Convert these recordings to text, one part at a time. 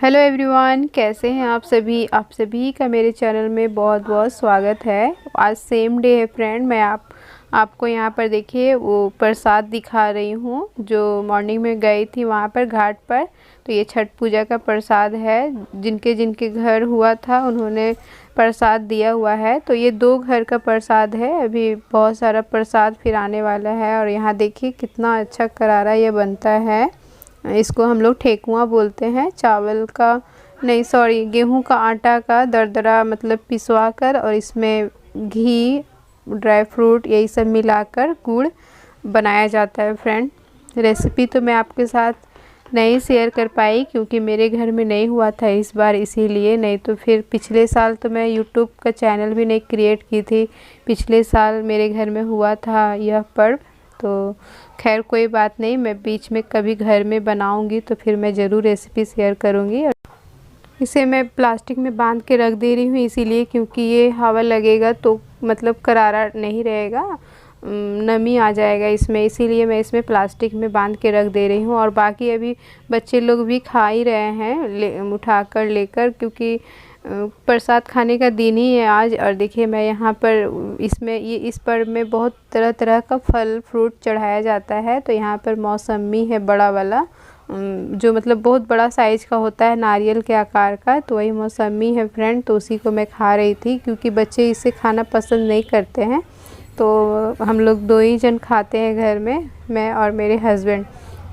Hello everyone, कैसे हैं आप सभी का मेरे चैनल में बहुत बहुत स्वागत है। आज सेम डे है फ्रेंड। मैं आपको यहाँ पर देखिए वो प्रसाद दिखा रही हूँ जो मॉर्निंग में गई थी वहाँ पर घाट पर। तो ये छठ पूजा का प्रसाद है। जिनके जिनके घर हुआ था उन्होंने प्रसाद दिया हुआ है। तो ये 2 घर का प्रसाद है। अभी बहुत सारा प्रसाद फिर आने वाला है। और यहाँ देखिए कितना अच्छा करारा ये बनता है। इसको हम लोग ठेकुआ बोलते हैं। चावल का नहीं, सॉरी, गेहूं का आटा का दरदरा मतलब पिसवा कर और इसमें घी, ड्राई फ्रूट यही सब मिलाकर गुड़ बनाया जाता है फ्रेंड। रेसिपी तो मैं आपके साथ नहीं शेयर कर पाई क्योंकि मेरे घर में नहीं हुआ था इस बार, इसीलिए। नहीं तो फिर पिछले साल तो मैं यूट्यूब का चैनल भी नहीं क्रिएट की थी। पिछले साल मेरे घर में हुआ था यह पर्व। तो खैर कोई बात नहीं, मैं बीच में कभी घर में बनाऊंगी तो फिर मैं ज़रूर रेसिपी शेयर करूंगी। इसे मैं प्लास्टिक में बांध के रख दे रही हूँ इसीलिए क्योंकि ये हवा लगेगा तो मतलब करारा नहीं रहेगा, नमी आ जाएगा इसमें, इसीलिए मैं इसमें प्लास्टिक में बांध के रख दे रही हूँ। और बाकी अभी बच्चे लोग भी खा ही रहे हैं उठा कर लेकर, क्योंकि प्रसाद खाने का दिन ही है आज। और देखिए मैं यहाँ पर इसमें इस पर्व में बहुत तरह तरह का फल फ्रूट चढ़ाया जाता है। तो यहाँ पर मौसमी है बड़ा वाला, जो मतलब बहुत बड़ा साइज़ का होता है, नारियल के आकार का। तो वही मौसमी है फ्रेंड। तो उसी को मैं खा रही थी क्योंकि बच्चे इसे खाना पसंद नहीं करते हैं। तो हम लोग 2 ही जन खाते हैं घर में, मैं और मेरे हस्बैंड।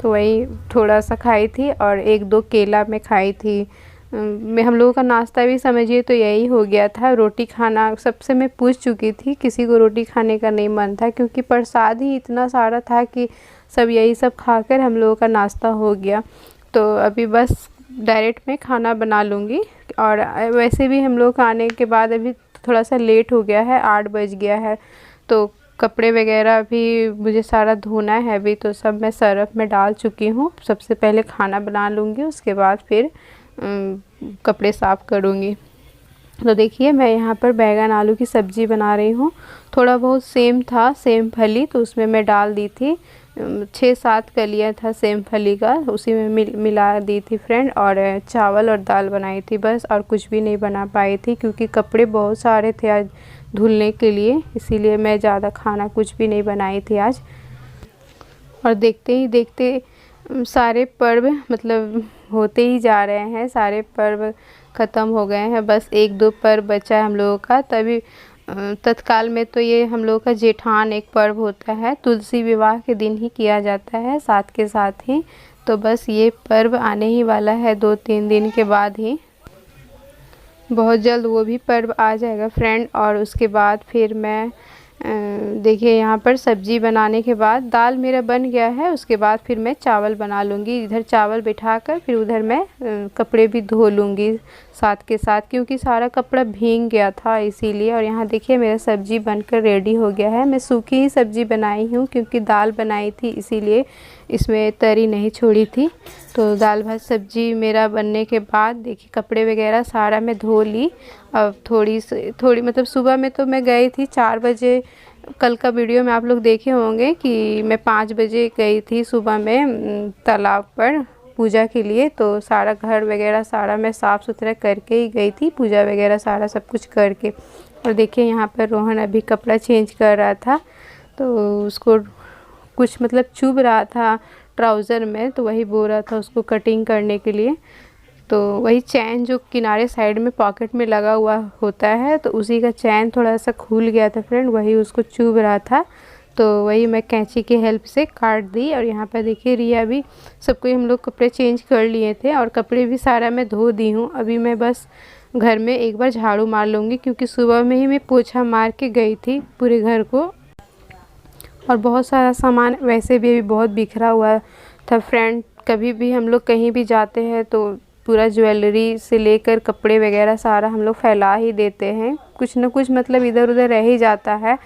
तो वही थोड़ा सा खाई थी और 1-2 केला मैं खाई थी। मैं हम लोगों का नाश्ता भी समझिए तो यही हो गया था। रोटी खाना सबसे मैं पूछ चुकी थी, किसी को रोटी खाने का नहीं मन था क्योंकि प्रसाद ही इतना सारा था कि सब यही सब खाकर हम लोगों का नाश्ता हो गया। तो अभी बस डायरेक्ट मैं खाना बना लूँगी। और वैसे भी हम लोग आने के बाद अभी थोड़ा सा लेट हो गया है, 8 बज गया है। तो कपड़े वगैरह भी मुझे सारा धोना है अभी, तो सब मैं सर्फ़ में डाल चुकी हूँ। सबसे पहले खाना बना लूँगी, उसके बाद फिर कपड़े साफ़ करूँगी। तो देखिए मैं यहाँ पर बैंगन आलू की सब्ज़ी बना रही हूँ। थोड़ा बहुत सेम था, सेम फली, तो उसमें मैं डाल दी थी 6-7 कलियाँ था सेम फली का, उसी में मिला दी थी फ्रेंड। और चावल और दाल बनाई थी बस, और कुछ भी नहीं बना पाई थी क्योंकि कपड़े बहुत सारे थे आज धुलने के लिए, इसीलिए मैं ज़्यादा खाना कुछ भी नहीं बनाई थी आज। और देखते ही देखते सारे पर्व मतलब होते ही जा रहे हैं, सारे पर्व ख़त्म हो गए हैं। बस 1-2 पर्व बचा है हम लोगों का। तभी तत्काल में तो ये हम लोगों का जेठान एक पर्व होता है, तुलसी विवाह के दिन ही किया जाता है साथ के साथ ही। तो बस ये पर्व आने ही वाला है 2-3 दिन के बाद ही, बहुत जल्द वो भी पर्व आ जाएगा फ्रेंड। और उसके बाद फिर मैं देखिए यहाँ पर सब्ज़ी बनाने के बाद दाल मेरा बन गया है, उसके बाद फिर मैं चावल बना लूँगी। इधर चावल बिठाकर फिर उधर मैं कपड़े भी धो लूँगी साथ के साथ, क्योंकि सारा कपड़ा भीग गया था इसीलिए। और यहाँ देखिए मेरा सब्ज़ी बनकर रेडी हो गया है। मैं सूखी ही सब्ज़ी बनाई हूँ क्योंकि दाल बनाई थी इसीलिए इसमें तरी नहीं छोड़ी थी। तो दाल भात सब्ज़ी मेरा बनने के बाद देखिए कपड़े वगैरह सारा मैं धो ली। अब थोड़ी मतलब सुबह में तो मैं गई थी 4 बजे। कल का वीडियो में आप लोग देखे होंगे कि मैं 5 बजे गई थी सुबह में तालाब पर पूजा के लिए। तो सारा घर वगैरह सारा मैं साफ़ सुथरा करके ही गई थी, पूजा वगैरह सारा सब कुछ करके। और देखिए यहाँ पर रोहन अभी कपड़ा चेंज कर रहा था, तो उसको कुछ मतलब चुभ रहा था ट्राउज़र में, तो वही बोल रहा था उसको कटिंग करने के लिए। तो वही चैन जो किनारे साइड में पॉकेट में लगा हुआ होता है, तो उसी का चैन थोड़ा सा खुल गया था फ्रेंड, वही उसको चुभ रहा था। तो वही मैं कैंची की हेल्प से काट दी। और यहाँ पर देखिए रिया भी, सबको हम लोग कपड़े चेंज कर लिए थे और कपड़े भी सारा मैं धो दी हूँ। अभी मैं बस घर में एक बार झाड़ू मार लूँगी क्योंकि सुबह में ही मैं पोछा मार के गई थी पूरे घर को। और बहुत सारा सामान वैसे भी अभी बहुत बिखरा हुआ था फ्रेंड। कभी भी हम लोग कहीं भी जाते हैं तो पूरा ज्वेलरी से लेकर कपड़े वगैरह सारा हम लोग फैला ही देते हैं, कुछ न कुछ मतलब इधर उधर रह ही जाता है।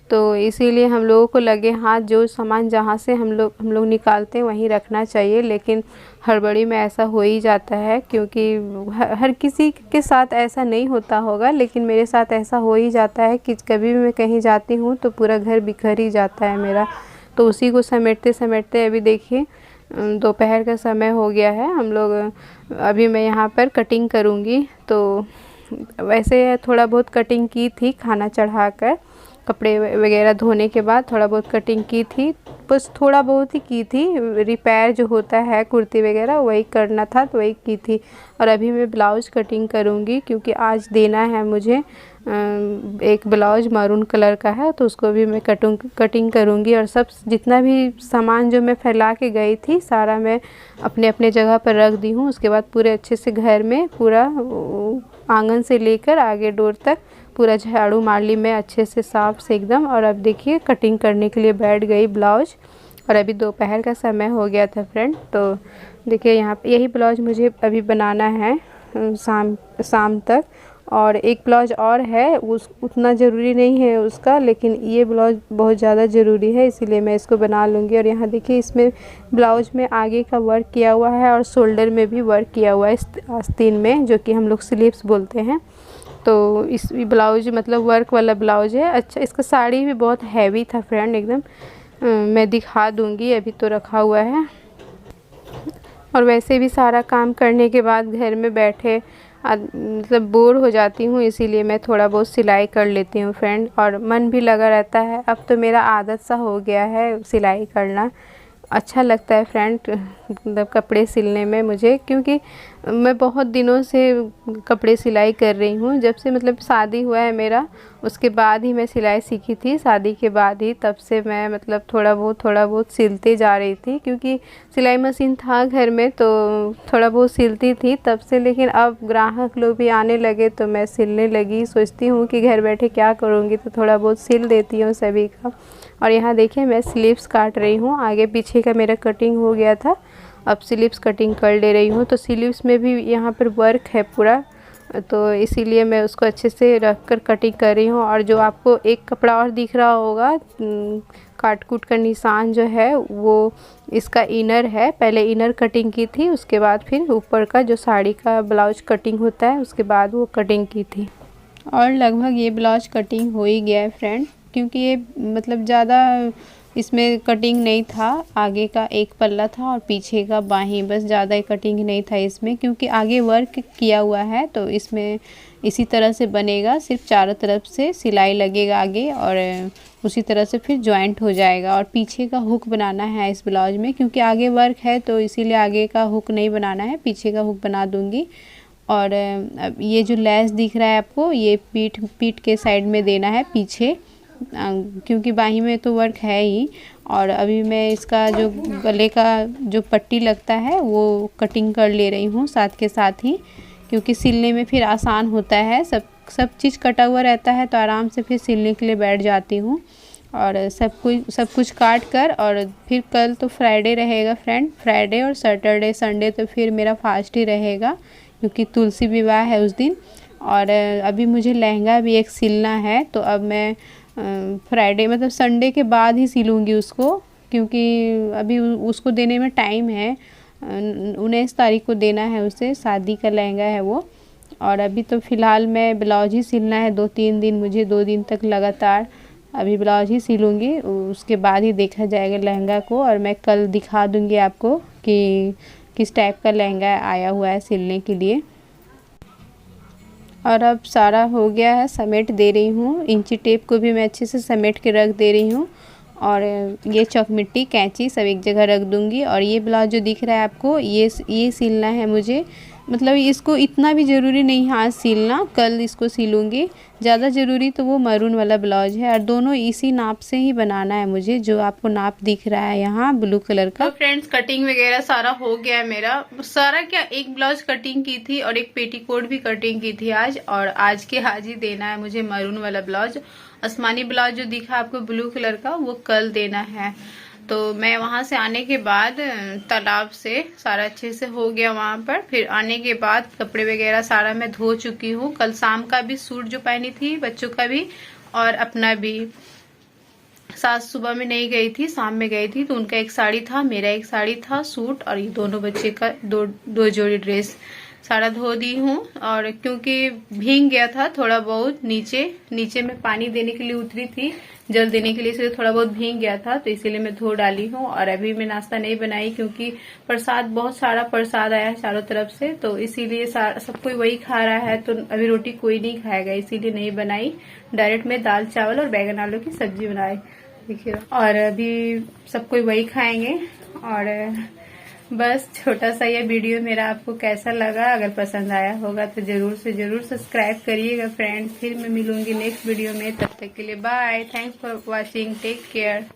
तो इसीलिए हम लोगों को लगे हाँ जो सामान जहाँ से हम लोग निकालते हैं वहीं रखना चाहिए। लेकिन हड़बड़ी में ऐसा हो ही जाता है क्योंकि हर किसी के साथ ऐसा नहीं होता होगा, लेकिन मेरे साथ ऐसा हो ही जाता है कि कभी भी मैं कहीं जाती हूँ तो पूरा घर बिखर ही जाता है मेरा। तो उसी को समेटते समेटते अभी देखिए दोपहर का समय हो गया है। हम लोग अभी मैं यहाँ पर कटिंग करूँगी। तो वैसे थोड़ा बहुत कटिंग की थी खाना चढ़ाकर, कपड़े वगैरह धोने के बाद थोड़ा बहुत कटिंग की थी, बस थोड़ा बहुत ही की थी। रिपेयर जो होता है कुर्ती वगैरह वही करना था तो वही की थी। और अभी मैं ब्लाउज़ कटिंग करूँगी क्योंकि आज देना है मुझे एक ब्लाउज मैरून कलर का है, तो उसको भी मैं कटिंग करूँगी। और सब जितना भी सामान जो मैं फैला के गई थी सारा मैं अपने अपने जगह पर रख दी हूँ। उसके बाद पूरे अच्छे से घर में पूरा आंगन से लेकर आगे डोर तक पूरा झाड़ू मार ली मैं अच्छे से साफ से एकदम। और अब देखिए कटिंग करने के लिए बैठ गई ब्लाउज। और अभी दोपहर का समय हो गया था फ्रेंड। तो देखिए यहाँ पे यही ब्लाउज मुझे अभी बनाना है शाम तक। और एक ब्लाउज और है, उस उतना ज़रूरी नहीं है उसका, लेकिन ये ब्लाउज बहुत ज़्यादा ज़रूरी है, इसीलिए मैं इसको बना लूँगी। और यहाँ देखिए इसमें ब्लाउज में आगे का वर्क किया हुआ है और शोल्डर में भी वर्क किया हुआ है, इस आस्तीन में, जो कि हम लोग स्लीव्स बोलते हैं। तो इस ब्लाउज मतलब वर्क वाला ब्लाउज है। अच्छा, इसका साड़ी भी बहुत हैवी था फ्रेंड एकदम। मैं दिखा दूँगी, अभी तो रखा हुआ है। और वैसे भी सारा काम करने के बाद घर में बैठे मतलब बोर हो जाती हूँ, इसीलिए मैं थोड़ा बहुत सिलाई कर लेती हूँ फ्रेंड। और मन भी लगा रहता है, अब तो मेरा आदत सा हो गया है सिलाई करना। अच्छा लगता है फ्रेंड मतलब कपड़े सिलने में मुझे, क्योंकि मैं बहुत दिनों से कपड़े सिलाई कर रही हूँ। जब से मतलब शादी हुआ है मेरा, उसके बाद ही मैं सिलाई सीखी थी, शादी के बाद ही। तब से मैं मतलब थोड़ा बहुत सिलते जा रही थी, क्योंकि सिलाई मशीन था घर में तो थोड़ा बहुत सिलती थी तब से। लेकिन अब ग्राहक लोग भी आने लगे तो मैं सिलने लगी। सोचती हूँ कि घर बैठे क्या करूँगी, तो थोड़ा बहुत सिल देती हूँ सभी का। और यहाँ देखिए मैं स्लीव्स काट रही हूँ, आगे पीछे का मेरा कटिंग हो गया था, अब स्लीव्स कटिंग कर ले रही हूँ। तो स्लीव्स में भी यहाँ पर वर्क है पूरा, तो इसीलिए मैं उसको अच्छे से रख कर कटिंग कर रही हूँ। और जो आपको एक कपड़ा और दिख रहा होगा काट कूट का निशान जो है, वो इसका इनर है। पहले इनर कटिंग की थी, उसके बाद फिर ऊपर का जो साड़ी का ब्लाउज कटिंग होता है उसके बाद वो कटिंग की थी। और लगभग ये ब्लाउज कटिंग हो ही गया है फ्रेंड, क्योंकि ये मतलब ज़्यादा इसमें कटिंग नहीं था। आगे का एक पल्ला था और पीछे का बाहीं, बस ज़्यादा कटिंग नहीं था इसमें, क्योंकि आगे वर्क किया हुआ है तो इसमें इसी तरह से बनेगा। सिर्फ चारों तरफ से सिलाई लगेगा आगे, और उसी तरह से फिर जॉइंट हो जाएगा। और पीछे का हुक बनाना है इस ब्लाउज में, क्योंकि आगे वर्क है तो इसीलिए आगे का हुक नहीं बनाना है, पीछे का हुक बना दूँगी। और ये जो लेस दिख रहा है आपको, ये पीठ के साइड में देना है पीछे, क्योंकि बाही में तो वर्क है ही। और अभी मैं इसका जो गले का जो पट्टी लगता है वो कटिंग कर ले रही हूँ साथ के साथ ही, क्योंकि सिलने में फिर आसान होता है। सब चीज़ कटा हुआ रहता है तो आराम से फिर सिलने के लिए बैठ जाती हूँ। और सब कुछ काट कर, और फिर कल तो फ्राइडे रहेगा फ्रेंड, फ्राइडे और सैटरडे संडे तो फिर मेरा फास्ट ही रहेगा, क्योंकि तुलसी विवाह है उस दिन। और अभी मुझे लहंगा भी एक सिलना है, तो अब मैं फ्राइडे मतलब संडे के बाद ही सिलूँगी उसको, क्योंकि अभी उसको देने में टाइम है। 19 तारीख को देना है उसे, शादी का लहंगा है वो। और अभी तो फ़िलहाल मैं ब्लाउज ही सिलना है 2-3 दिन मुझे, 2 दिन तक लगातार अभी ब्लाउज ही सिलूँगी। उसके बाद ही देखा जाएगा लहंगा को, और मैं कल दिखा दूँगी आपको कि किस टाइप का लहंगा आया हुआ है सिलने के लिए। और अब सारा हो गया है, समेट दे रही हूँ। इंची टेप को भी मैं अच्छे से समेट के रख दे रही हूँ। और ये चौकमिट्टी कैंची सब एक जगह रख दूँगी। और ये ब्लाउज जो दिख रहा है आपको, ये सिलना है मुझे। मतलब इसको इतना भी ज़रूरी नहीं हाथ सिलना, कल इसको सिलूँगी। ज़्यादा ज़रूरी तो वो मैरून वाला ब्लाउज है, और दोनों इसी नाप से ही बनाना है मुझे, जो आपको नाप दिख रहा है यहाँ ब्लू कलर का। तो फ्रेंड्स कटिंग वगैरह सारा हो गया है मेरा। सारा क्या, एक ब्लाउज कटिंग की थी और एक पेटीकोट भी कटिंग की थी आज। और आज के आज ही देना है मुझे मैरून वाला ब्लाउज। आसमानी ब्लाउज जो दिखा आपको ब्लू कलर का, वो कल देना है। तो मैं वहाँ से आने के बाद तालाब से सारा अच्छे से हो गया वहाँ पर। फिर आने के बाद कपड़े वगैरह सारा मैं धो चुकी हूँ। कल शाम का भी सूट जो पहनी थी, बच्चों का भी और अपना भी। सास सुबह में नहीं गई थी, शाम में गई थी, तो उनका एक साड़ी था, मेरा एक साड़ी था, सूट, और ये दोनों बच्चे का दो जोड़ी ड्रेस। सारा धो दी हूँ। और क्योंकि भीग गया था थोड़ा बहुत, नीचे में पानी देने के लिए उतरी थी, जल देने के लिए, इसलिए थोड़ा बहुत भीग गया था, तो इसीलिए मैं धो डाली हूँ। और अभी मैं नाश्ता नहीं बनाई क्योंकि प्रसाद, बहुत सारा प्रसाद आया है चारों तरफ से, तो इसीलिए सब कोई वही खा रहा है, तो अभी रोटी कोई नहीं खाएगा, इसीलिए नहीं बनाई। डायरेक्ट में दाल चावल और बैगन आलू की सब्जी बनाई, देखिए। और अभी सब कोई वही खाएंगे। और बस छोटा सा ये वीडियो मेरा आपको कैसा लगा, अगर पसंद आया होगा तो जरूर से जरूर सब्सक्राइब करिएगा फ्रेंड्स। फिर मैं मिलूंगी नेक्स्ट वीडियो में, तब तक के लिए bye, thanks for watching, take care.